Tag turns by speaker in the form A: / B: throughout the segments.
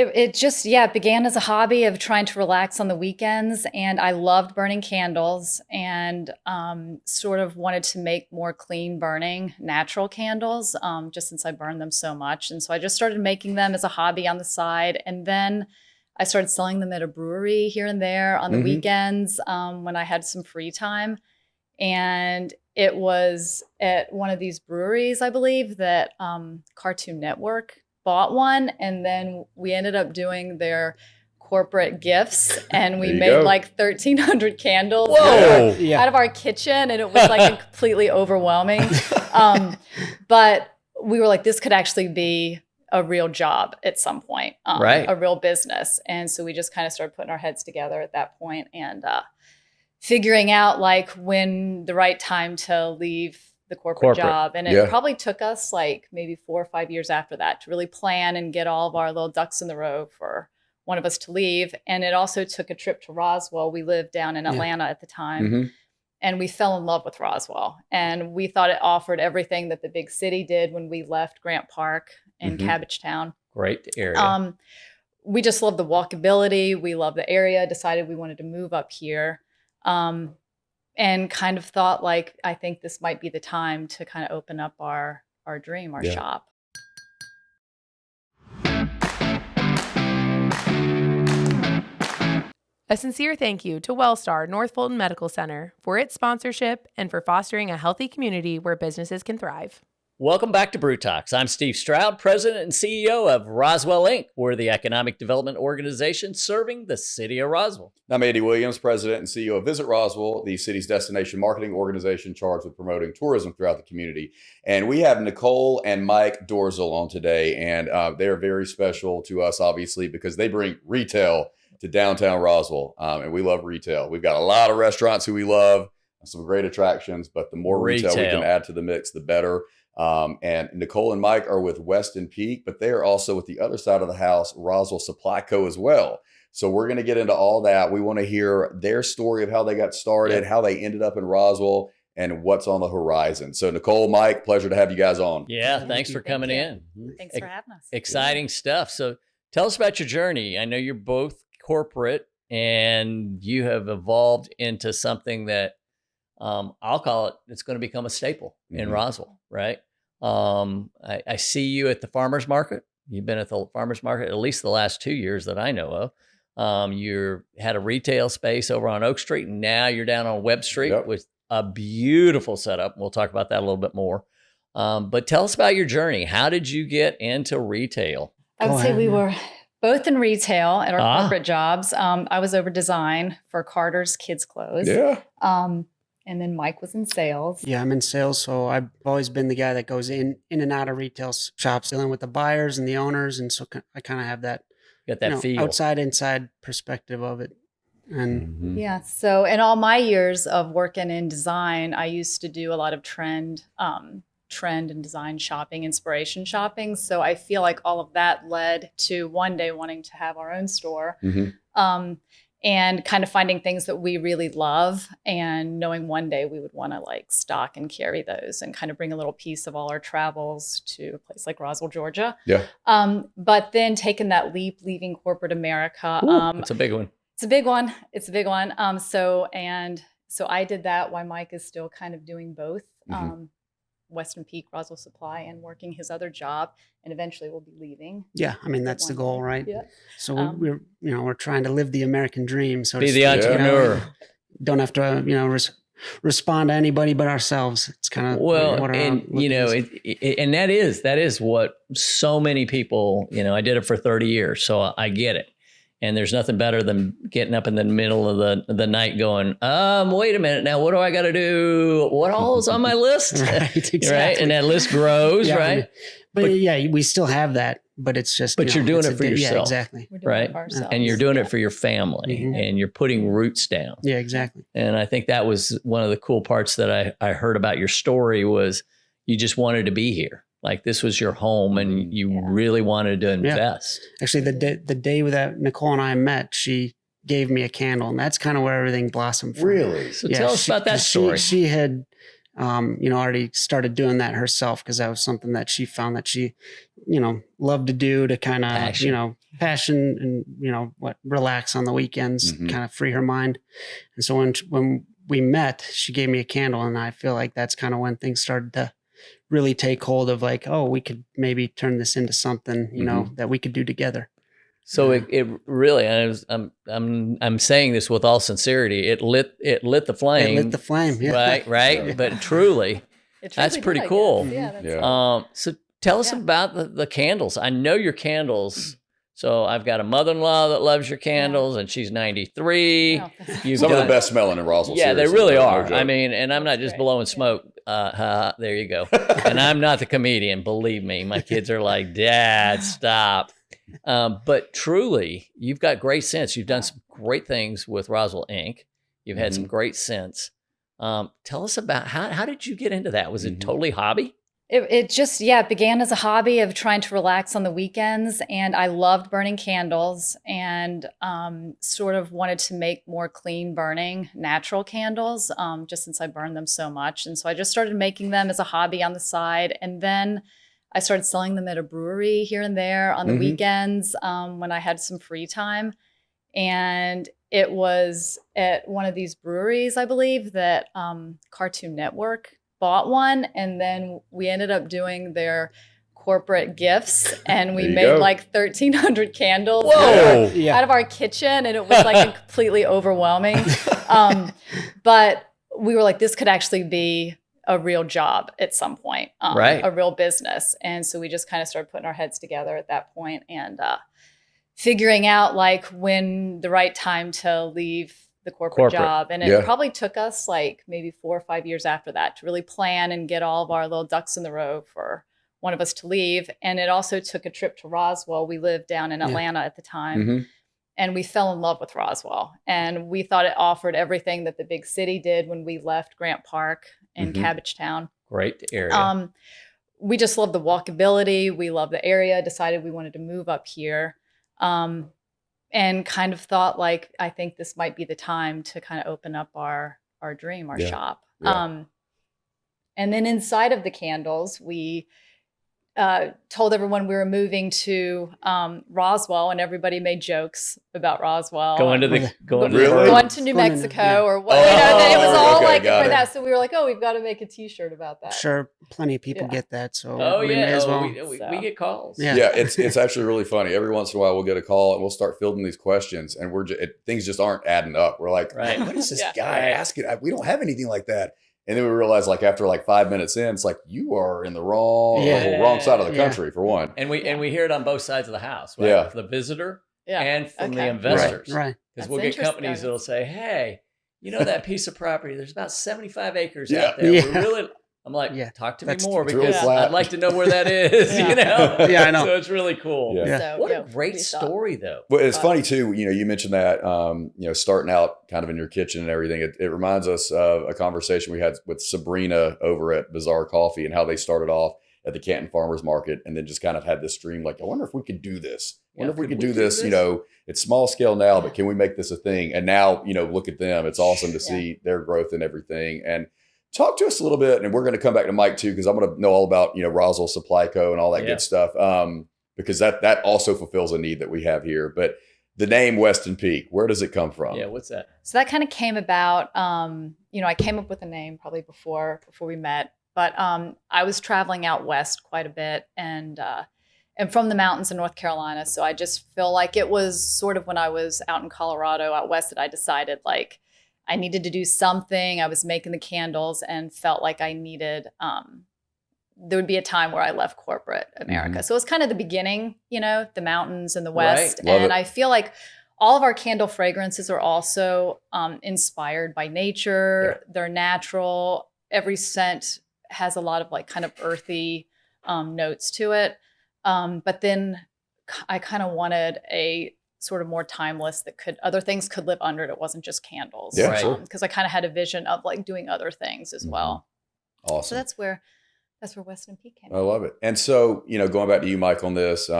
A: It just, it began as a hobby of trying to relax on the weekends. And I loved burning candles and sort of wanted to make more clean burning natural candles, just since I burned them so much. And so I just started making them as a hobby on the side. And then I started selling them at a brewery here and there on the weekends when I had some free time. And it was at one of these breweries, I believe, that Cartoon Network bought one, and then we ended up doing their corporate gifts, and we made like 1,300 candles out of our kitchen, and it was like completely overwhelming. But we were like, this could actually be a real job at some point, a real business. And so we just kind of started putting our heads together at that point and figuring out like when the right time to leave the corporate job. And it probably took us like maybe 4 or 5 years after that to really plan and get all of our little ducks in the row for one of us to leave. And it also took a trip to Roswell. We lived down in Atlanta at the time. And we fell in love with Roswell. And we thought it offered everything that the big city did when we left Grant Park and Cabbagetown.
B: Great area.
A: We just loved the walkability. We loved the area, decided we wanted to move up here. And kind of thought like, I think this might be the time to kind of open up our dream, our shop.
C: A sincere thank you to Wellstar North Fulton Medical Center for its sponsorship and for fostering a healthy community where businesses can thrive.
B: Welcome back to Brew Talks. I'm Steve Stroud, President and CEO of Roswell Inc. We're the economic development organization serving the city of Roswell.
D: I'm Andy Williams, President and CEO of Visit Roswell, the city's destination marketing organization charged with promoting tourism throughout the community. And we have Nicole and Mike Dorazil on today, and they're very special to us, obviously, because they bring retail to downtown Roswell, and we love retail. We've got a lot of restaurants who we love, some great attractions, but the more retail we can add to the mix, the better. And Nicole and Mike are with Weston Peak, but they are also with the other side of the house, Roswell Supply Co. as well. So we're going to get into all that. We want to hear their story of how they got started, how they ended up in Roswell, and what's on the horizon. So Nicole, Mike, pleasure to have you guys on.
B: Yeah, thanks for coming in.
A: Thanks for having us.
B: Exciting stuff. So tell us about your journey. I know you're both corporate and you have evolved into something that I'll call it, it's going to become a staple in Roswell, right? I see you at the farmer's market. You've been at the farmer's market at least the last 2 years that I know of. You had a retail space over on Oak Street, and now you're down on Webb Street with a beautiful setup. We'll talk about that a little bit more. But tell us about your journey. How did you get into retail?
A: I would say we were both in retail at our corporate jobs. I was over design for Carter's Kids Clothes. And then Mike was in sales.
E: Yeah, I'm in sales. So I've always been the guy that goes in and out of retail shops, dealing with the buyers and the owners. And so I kind of have that,
B: feel.
E: outside, inside perspective of it. And
A: so in all my years of working in design, I used to do a lot of trend and design shopping, inspiration shopping. So I feel like all of that led to one day wanting to have our own store. And kind of finding things that we really love and knowing one day we would want to like stock and carry those and kind of bring a little piece of all our travels to a place like Roswell, Georgia. But then taking that leap, leaving corporate America.
B: It's a big one.
A: It's a big one. It's a big one. So I did that while Mike is still kind of doing both. Weston Peak, Roswell Supply, and working his other job, and eventually we'll be leaving.
E: Yeah, I mean that's the goal, right? Yeah. So we're trying to live the American dream. So
B: be the entrepreneur.
E: Don't have to respond to anybody but ourselves. It's kind of
B: and that is what so many people. I did it for 30 years, so I get it. And there's nothing better than getting up in the middle of the night going, wait a minute, now what do I got to do? What all is on my list?
E: Right, exactly.
B: Right? And that list grows, right?
E: But we still have that, but it's just.
B: But you're doing it for yourself.
E: Yeah, exactly.
B: Right? And you're doing it for your family and you're putting roots down.
E: Yeah, exactly.
B: And I think that was one of the cool parts that I heard about your story was you just wanted to be here. Like this was your home and you really wanted to invest.
E: Actually, the day that Nicole and I met, she gave me a candle, and that's kind of where everything blossomed from.
D: Really?
B: So tell us about that story.
E: She had, already started doing that herself because that was something that she found that she, loved to do to kind of, passion and, relax on the weekends, kind of free her mind. And so when we met, she gave me a candle, and I feel like that's kind of when things started to really take hold of like, oh, we could maybe turn this into something, that we could do together.
B: So it really, I'm saying this with all sincerity. It lit the flame.
E: It lit the flame, yeah.
B: Right.
D: Yeah.
B: But truly, that's
A: did,
B: pretty
A: I
B: cool.
A: guess. Yeah, that's
D: Yeah.
B: So tell us
A: Yeah.
B: about the candles. I know your candles. So I've got a mother-in-law that loves your candles, and she's 93.
A: Wow.
B: You've
D: Some of the
B: done-
D: best smelling in Roswell.
B: Yeah, they
D: seriously,
B: really
D: no
B: are.
D: joke.
B: I mean, and I'm not
A: That's
B: just
A: great.
B: blowing
A: Yeah.
B: smoke. There you go. And I'm not the comedian, believe me. My kids are like, Dad, stop. But truly, you've got great sense. You've done some great things with Roswell Inc. You've had some great sense. Tell us about how did you get into that? Was it totally hobby?
A: It just, it began as a hobby of trying to relax on the weekends. And I loved burning candles and sort of wanted to make more clean burning natural candles just since I burned them so much. And so I just started making them as a hobby on the side. And then I started selling them at a brewery here and there on the weekends when I had some free time. And it was at one of these breweries, I believe, that Cartoon Network bought one, and then we ended up doing their corporate gifts, and we
D: There you
A: made
D: go.
A: like 1,300 candles
B: Whoa!
E: Yeah.
A: out of our kitchen, and it was like completely overwhelming. But we were like, this could actually be a real job at some point,
B: Right.
A: a real business. And so we just kind of started putting our heads together at that point and figuring out like when the right time to leave the corporate job. And it
D: Yeah.
A: probably took us like maybe 4 or 5 years after that to really plan and get all of our little ducks in the row for one of us to leave. And it also took a trip to Roswell. We lived down in Atlanta at the time. And we fell in love with Roswell. And we thought it offered everything that the big city did when we left Grant Park and Cabbagetown.
B: Great area.
A: We just loved the walkability. We loved the area, decided we wanted to move up here. And kind of thought like, I think this might be the time to kind of open up our dream, our shop.
D: Yeah.
A: And then inside of the candles, we told everyone we were moving to Roswell, and everybody made jokes about Roswell.
B: Going to
D: Really?
A: Going to New
E: Going to-
A: Mexico
E: yeah.
A: or what, that it was all
D: okay,
A: like
D: got
A: for
D: it.
A: that. So we were like, oh, we've got to make a t-shirt about that.
E: Sure, plenty of people
A: Yeah.
E: get that. So
B: Oh
E: we
B: yeah,
E: may as well.
B: we get calls.
E: Yeah.
D: Yeah, it's actually really funny. Every once in a while, we'll get a call and we'll start fielding these questions, and things just aren't adding up. We're like,
B: Right.
D: what is this
A: Yeah.
D: guy
B: Right.
D: asking? We don't have anything like that. And then we realize, like after like 5 minutes in, it's like you are in the wrong side of the
E: Yeah.
D: country for one.
B: And we hear it on both sides of the house, right?
D: Yeah.
B: For the visitor
A: Yeah.
B: and from the
A: Okay.
B: investors.
E: Right.
B: Because
A: That's
B: we'll get
A: interesting.
B: companies that'll say, hey, you know that piece of property, there's about 75 acres
D: Yeah.
B: out there.
E: Yeah.
B: We're really, I'm like,
E: Yeah.
B: talk to me
E: That's
B: more
D: it's really
B: because
D: flat.
B: I'd like to know where that is,
A: Yeah.
B: you know?
E: Yeah, I know.
B: So it's really cool.
D: Yeah.
E: Yeah.
A: So,
B: What
A: yeah,
B: a great
A: we thought-
B: story, though.
D: Well, it's funny too. You mentioned that, starting out kind of in your kitchen and everything. It reminds us of a conversation we had with Sabrina over at Bizarre Coffee and how they started off at the Canton Farmers Market and then just kind of had this dream, like, I wonder if we could do this. I wonder if we could do this. It's small scale now, but can we make this a thing? And now, look at them. It's awesome to see their growth and everything. And talk to us a little bit, and we're going to come back to Mike too, because I'm going to know all about, Roswell Supply Co. and all that good stuff. Because that also fulfills a need that we have here. But the name Weston Peak, where does it come from?
B: Yeah, what's that?
A: So that kind of came about, I came up with a name probably before we met, but I was traveling out west quite a bit and from the mountains in North Carolina. So I just feel like it was sort of when I was out in Colorado out west that I decided like I needed to do something. I was making the candles and felt like I needed, there would be a time where I left corporate America. So it was kind of the beginning, the mountains in the West.
D: Love
A: And
D: it.
A: I feel like all of our candle fragrances are also inspired by nature. They're natural. Every scent has a lot of like kind of earthy notes to it. But then I kind of wanted a sort of more timeless other things could live under it. It wasn't just candles.
D: Yeah,
B: Right.
D: sure.
A: Because I kind of had a vision of like doing other things as well. So
D: Awesome.
A: that's where Weston Peak came
D: I love it. And so, going back to you, Mike, on this,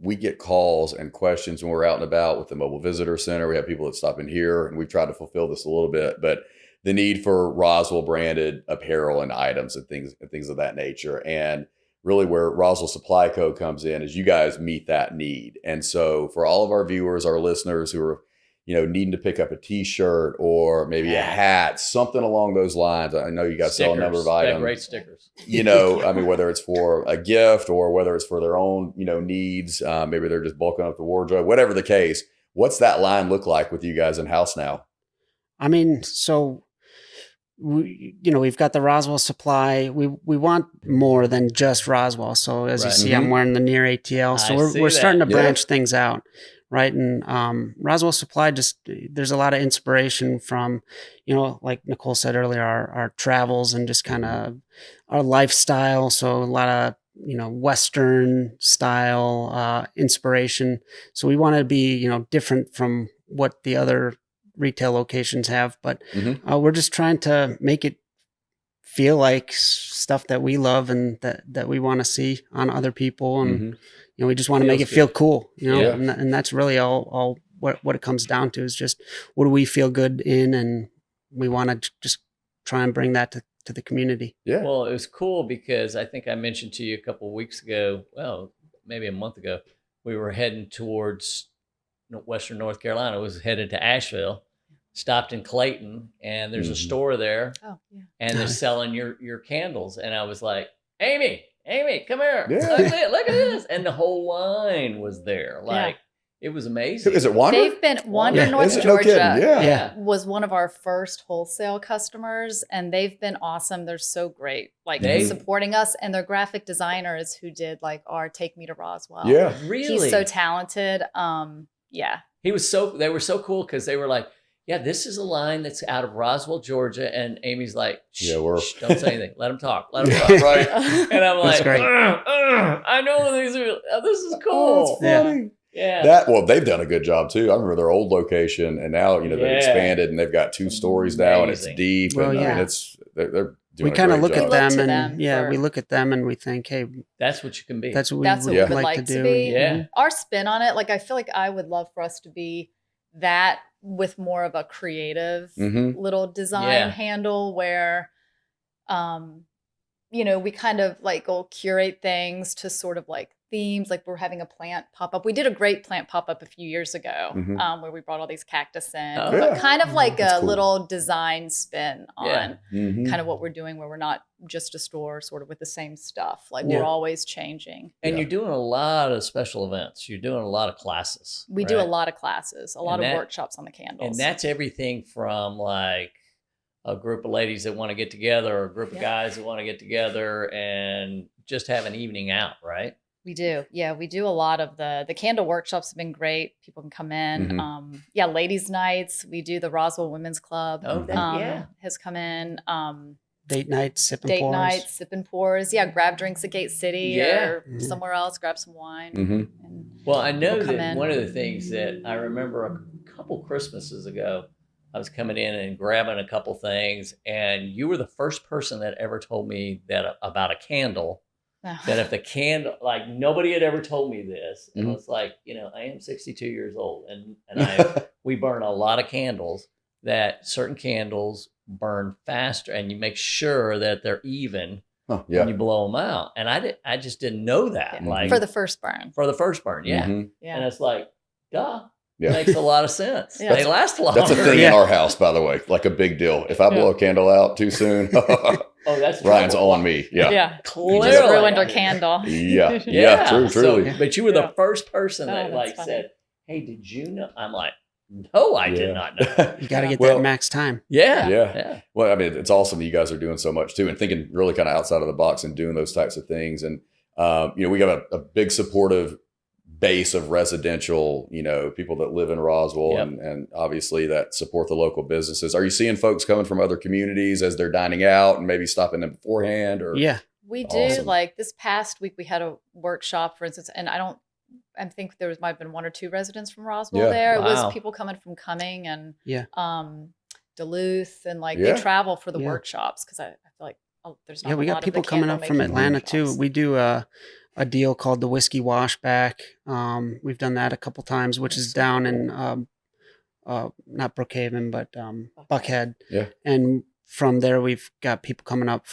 D: we get calls and questions when we're out and about with the Mobile Visitor Center. We have people that stop in here, and we've tried to fulfill this a little bit, but the need for Roswell branded apparel and items and things of that nature. And really where Roswell Supply Co comes in is you guys meet that need. And so for all of our viewers, our listeners who are, needing to pick up a t-shirt or maybe a hat, something along those lines. I know you guys sell a number of items.
B: Great stickers.
D: I mean, whether it's for a gift or whether it's for their own, needs, maybe they're just bulking up the wardrobe, whatever the case. What's that line look like with you guys in house now?
E: I mean, so we've got the Roswell Supply. We want more than just Roswell. So as you see, I'm wearing the near ATL. So we're starting to branch things out. Right. And Roswell Supply, there's a lot of inspiration from, like Nicole said earlier, our travels and just kind of our lifestyle. So a lot of, Western style inspiration. So we want to be, different from what the other retail locations have. But we're just trying to make it feel like stuff that we love and that we want to see on other people. And we just want to make it feel cool, and that's really all what it comes down to is just what do we feel good in, and we want to just try and bring that to the community.
D: Yeah.
B: Well, it was cool because I think I mentioned to you a couple of weeks ago, well, maybe a month ago, we were heading towards Western North Carolina. It was headed to Asheville, stopped in Clayton, and there's a store there, and they're selling your candles, and I was like, Amy, come here. Yeah. Look at this. And the whole line was there. It was amazing.
D: Is it Wander?
A: They've been Wander, North
D: No
A: Georgia. Was one of our first wholesale customers, and they've been awesome. They're so great, supporting us. And their graphic designer is who did our Take Me to Roswell.
D: Yeah,
B: really.
A: He's so talented.
B: They were so cool because they were like, yeah, this is a line that's out of Roswell, Georgia. And Amy's like, shh, don't say anything. Let them talk. Right. And I'm like, I know this is cool.
D: It's funny.
B: Yeah.
D: They've done a good job too. I remember their old location, and now they've expanded and they've got 2 stories now, and it's deep.
E: Well,
D: and I mean, they're doing
E: we kind of look
D: job.
E: at them, and we look at them and we think, hey,
B: that's what you can be.
E: That's what we would like to do.
A: Be. Yeah. Our spin on it, I feel like I would love for us to be that with more of a creative little design handle where, we kind of go curate things to sort of themes. We're having a plant pop up. We did a great plant pop up a few years ago where we brought all these cactus in, but kind of a little design spin on kind of what we're doing, where we're not just a store sort of with the same stuff. We're always changing.
B: And you're doing a lot of special events. You're doing a lot of classes.
A: We do a lot of classes, a lot of workshops on the candles.
B: And that's everything from a group of ladies that want to get together or a group of guys that want to get together and just have an evening out, right?
A: We do. Yeah, we do a lot of the candle workshops have been great. People can come in. Ladies' nights. We do the Roswell Women's Club. Has come in.
E: Date nights, sip and pours.
A: Yeah, grab drinks at Gate City or somewhere else. Grab some wine. And
B: well, I know that one of the things that I remember a couple Christmases ago, I was coming in and grabbing a couple things, and you were the first person that ever told me that about a candle. That if the candle, nobody had ever told me this, and it's I am 62 years old, and we burn a lot of candles. That certain candles burn faster, and you make sure that they're even when you blow them out. And I just didn't know that.
A: For the first burn.
B: And it's duh. Yeah. Makes a lot of sense. They last longer.
D: That's a thing in our house, by the way, a big deal. If I blow a candle out too soon,
B: that's
D: Ryan's on me. Yeah.
A: Clearly. Just ruined our candle.
D: Truly.
B: But you were the first person that said, hey, did you know? I'm like, no, I did not know.
E: You got to get that max time.
B: Yeah.
D: Well, I mean, it's awesome that you guys are doing so much too, and thinking really kind of outside of the box and doing those types of things. And, we got a big supportive base of residential, people that live in Roswell and obviously that support the local businesses. Are you seeing folks coming from other communities as they're dining out and maybe stopping them beforehand? Or
A: we do. This past week we had a workshop, for instance, and I think there might have been 1 or 2 residents from Roswell there. It was people coming from Cumming and Duluth, and they travel for the workshops because I feel like there's not a
E: we
A: lot
E: got
A: of
E: people
A: the
E: coming up from Atlanta
A: workshops.
E: too. We do a deal called the Whiskey Washback. We've done that a couple times, which is down in not Brookhaven, but Buckhead. And from there we've got people coming up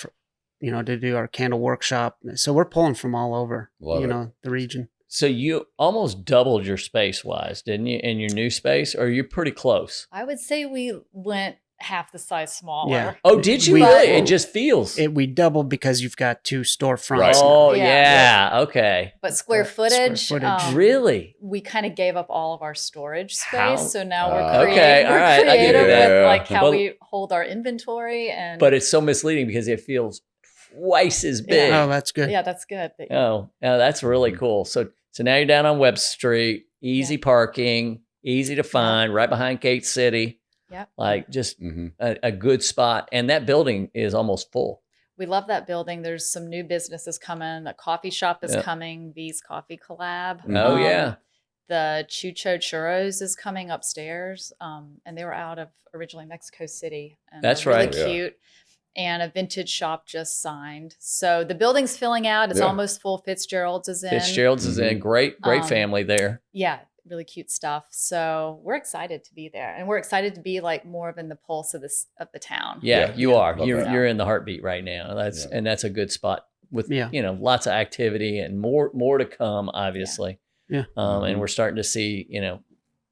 E: to do our candle workshop. So we're pulling from all over,
D: Love it.
E: The region.
B: So you almost doubled your space wise, didn't you, in your new space? Or you're pretty close?
A: I would say we went half the size smaller.
E: Yeah.
B: Oh, did you
E: We-
B: really? It just feels.
E: We doubled because you've got 2 storefronts.
D: Right.
B: Oh,
A: Yeah.
B: yeah. Okay.
A: But square footage,
E: footage.
B: Really?
A: we kind of gave up all of our storage space.
B: How?
A: So now
D: Okay,
A: we're
B: all right, I get
A: creative
B: it.
A: with
D: Yeah.
A: like how
B: But-
A: we hold our inventory. And
B: But it's so misleading because it feels twice as big.
E: Oh, that's good.
A: yeah, that's good.
B: Oh, that's really cool. So now you're down on Webb Street, easy parking, easy to find, right behind Kate City.
A: Yep.
B: Like just
D: Mhm.
B: a good spot. And that building is almost full.
A: We love that building. There's some new businesses coming. A coffee shop is
B: Yeah.
A: coming. V's Coffee Collab.
B: Oh, yeah.
A: The Chucho Churros is coming upstairs. And they were out of originally Mexico City. And
B: That's
A: they're really
B: right.
D: Yeah.
A: cute. And a vintage shop just signed. So the building's filling out. It's
D: Yeah.
A: almost full. Fitzgerald's is in.
B: Fitzgerald's is in. Great family there.
A: Yeah, really cute stuff. So we're excited to be there. And we're excited to be like more of in the pulse of the town.
B: Yeah,
D: Yeah.
B: you are.
D: Love
B: You're
D: that.
B: you're in the heartbeat right now. That's a good spot with
E: Yeah.
B: lots of activity and more to come, obviously.
E: Yeah.
B: And we're starting to see,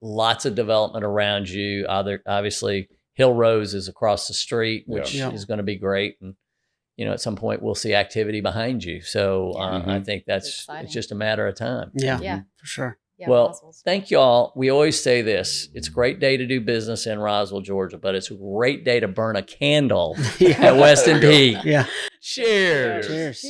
B: lots of development around you. Obviously Hill Rose is across the street, which
E: Yeah.
B: is going to be great. And at some point we'll see activity behind you. So
A: Yeah.
B: I think
A: It's
B: it's
A: exciting.
B: just a matter of time.
E: Yeah,
A: Yeah.
E: for sure.
A: Yeah,
B: Well,
A: Roswell's-
B: thank you all. We always say this. It's a great day to do business in Roswell, Georgia, but it's a great day to burn a candle
E: Yeah.
B: at Weston Peak.
E: Yeah.
B: Cheers.
E: Cheers.